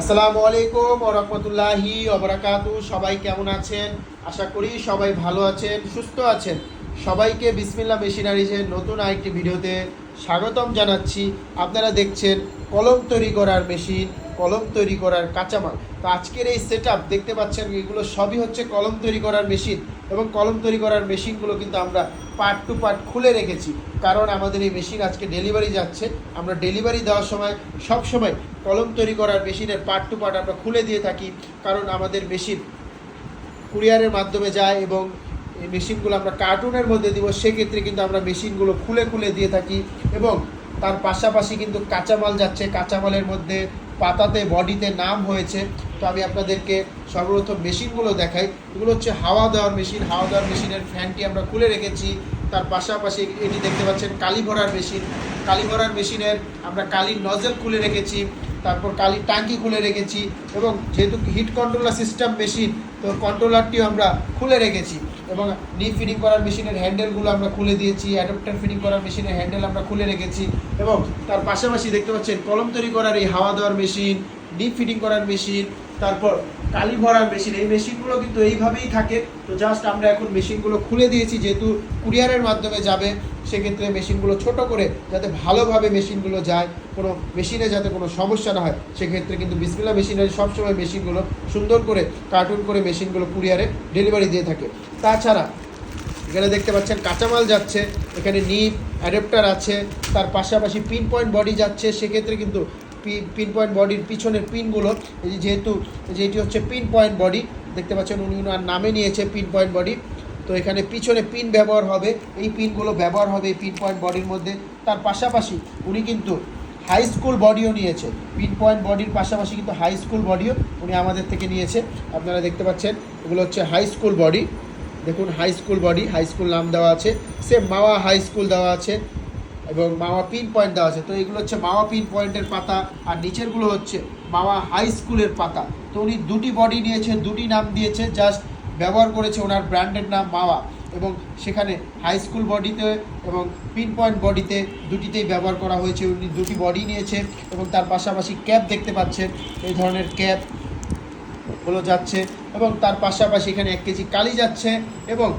আসসালামু আলাইকুম ওয়া রাহমাতুল্লাহি ওয়া বারাকাতুহু। সবাই কেমন আছেন? আশা করি সবাই ভালো আছেন, সুস্থ আছেন। সবাইকে বিসমিল্লাহ মেশিনারিজের নতুন আরেকটি ভিডিওতে স্বাগতম জানাচ্ছি। আপনারা দেখছেন কলম তৈরি করার মেশিন, কলম তৈরি করার কাঁচামাল। তো আজকের এই সেটআপ দেখতে পাচ্ছেন, এগুলো সবই হচ্ছে কলম তৈরি করার মেশিন। এবং কলম তৈরি করার মেশিনগুলো কিন্তু আমরা পার্ট টু পার্ট খুলে রেখেছি, কারণ আমাদের এই মেশিন আজকে ডেলিভারি যাচ্ছে। আমরা ডেলিভারি দেওয়ার সময় সব সময় কলম তৈরি করার মেশিনের পার্ট টু পার্ট আমরা খুলে দিয়ে থাকি, কারণ আমাদের মেশিন কুরিয়ারের মাধ্যমে যায় এবং এই মেশিনগুলো আমরা কার্টুনের মধ্যে দিব, সেক্ষেত্রে কিন্তু আমরা মেশিনগুলো খুলে খুলে দিয়ে থাকি। এবং তার পাশাপাশি কিন্তু কাঁচামাল যাচ্ছে, কাঁচামালের মধ্যে পাতাতে বডিতে নাম হয়েছে। তো আমি আপনাদেরকে সর্বপ্রথম মেশিনগুলো দেখাই। এগুলো হচ্ছে হাওয়া দেওয়ার মেশিন। হাওয়া দেওয়ার মেশিনের ফ্যানটি আমরা খুলে রেখেছি। তার পাশাপাশি এটি দেখতে পাচ্ছেন কালি ভরার মেশিন। কালি ভরার মেশিনের আমরা কালির নজেল খুলে রেখেছি, তারপর কালির ট্যাঙ্কি খুলে রেখেছি। এবং যেহেতু হিট কন্ট্রোলার সিস্টেম মেশিন, তো কন্ট্রোলারটিও আমরা খুলে রেখেছি। এবং নি ফিটিং করার মেশিনের হ্যান্ডেলগুলো আমরা খুলে দিয়েছি। অ্যাডাপ্টার ফিটিং করার মেশিনের হ্যান্ডেল আমরা খুলে রেখেছি। এবং তার পাশাপাশি দেখতে পাচ্ছেন কলম তৈরি করার এই হাওয়া দেওয়ার মেশিন, ডিপ ফিটিং করার মেশিন, তারপর কালি ভরার মেশিন। এই মেশিনগুলো কিন্তু এইভাবেই থাকে। তো জাস্ট আমরা এখন মেশিনগুলো খুলে দিয়েছি, যেহেতু কুরিয়ারের মাধ্যমে যাবে, সেক্ষেত্রে মেশিনগুলো ছোট করে যাতে ভালোভাবে মেশিনগুলো যায়, কোনো মেশিনে যাতে কোনো সমস্যা না হয়, সেক্ষেত্রে কিন্তু বিসমিল্লাহ মেশিনারি সবসময় মেশিনগুলো সুন্দর করে কার্টুন করে মেশিনগুলো কুরিয়ারে ডেলিভারি দিয়ে থাকে। তাছাড়া এখানে দেখতে পাচ্ছেন কাঁচামাল যাচ্ছে, এখানে নিপ অ্যাডাপ্টার আছে, তার পাশাপাশি পিন পয়েন্ট বডি যাচ্ছে। সেক্ষেত্রে কিন্তু পিন পয়েন্ট বডির পিছনের পিনগুলো, যেহেতু যেটি হচ্ছে পিন পয়েন্ট বডি, দেখতে পাচ্ছেন উনি ওনার নামে নিয়েছে পিন পয়েন্ট বডি। তো এখানে পিছনে পিন ব্যবহার হবে, এই পিনগুলো ব্যবহার হবে এই পিন পয়েন্ট বডির মধ্যে। তার পাশাপাশি উনি কিন্তু হাই স্কুল বডিও নিয়েছে। পিন পয়েন্ট বডির পাশাপাশি কিন্তু হাই স্কুল বডিও উনি আমাদের থেকে নিয়েছে। আপনারা দেখতে পাচ্ছেন এগুলো হচ্ছে হাই স্কুল বডি। দেখুন high school body, high school নাম দেওয়া আছে, সেম মাওয়া হাই স্কুল দেওয়া আছে এবং মাওয়া পিন পয়েন্ট দেওয়া আছে। তো এগুলো হচ্ছে মাওয়া পিন পয়েন্টের পাতা, আর নিচেরগুলো হচ্ছে মাওয়া হাই স্কুলের পাতা। তো উনি দুটি বডি নিয়েছে, দুটি নাম দিয়েছে, জাস্ট ব্যবহার করেছে ওনার ব্র্যান্ডের নাম মাওয়া। এবং সেখানে হাই স্কুল বডিতে এবং পিন পয়েন্ট বডিতে দুটিতেই ব্যবহার করা হয়েছে। উনি দুটি বডি নিয়েছে। এবং তার পাশাপাশি ক্যাপ দেখতে পাচ্ছেন, এই ধরনের ক্যাপ গুলো যাচ্ছে। এবং তার পাশাপাশি এখানে 1 কেজি কালি যাচ্ছে। এবং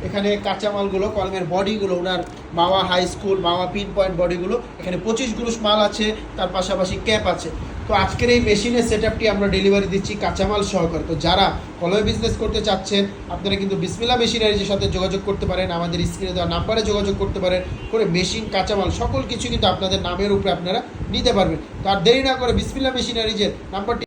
এখানে কাঁচামালগুলো, কলমের বডিগুলো, ওনার মাওয়া হাই স্কুল, মাওয়া পিন পয়েন্ট বডিগুলো, এখানে 25 গ্রুশ মাল আছে, তার পাশাপাশি ক্যাপ আছে। তো আজকের এই মেশিনের সেটআপটি আমরা ডেলিভারি দিচ্ছি কাঁচামাল সহকারে। তো যারা কলমে বিজনেস করতে চাচ্ছেন, আপনারা কিন্তু বিসমিল্লাহ মেশিনারিজের সাথে যোগাযোগ করতে পারেন, আমাদের স্ক্রিনে দেওয়া নাম্বারে যোগাযোগ করতে পারেন, করে মেশিন কাঁচামাল সকল কিছু কিন্তু আপনাদের নামের উপরে আপনারা নিতে পারবেন। তো আর দেরি না করে বিসমিল্লাহ মেশিনারিজের নাম্বারটি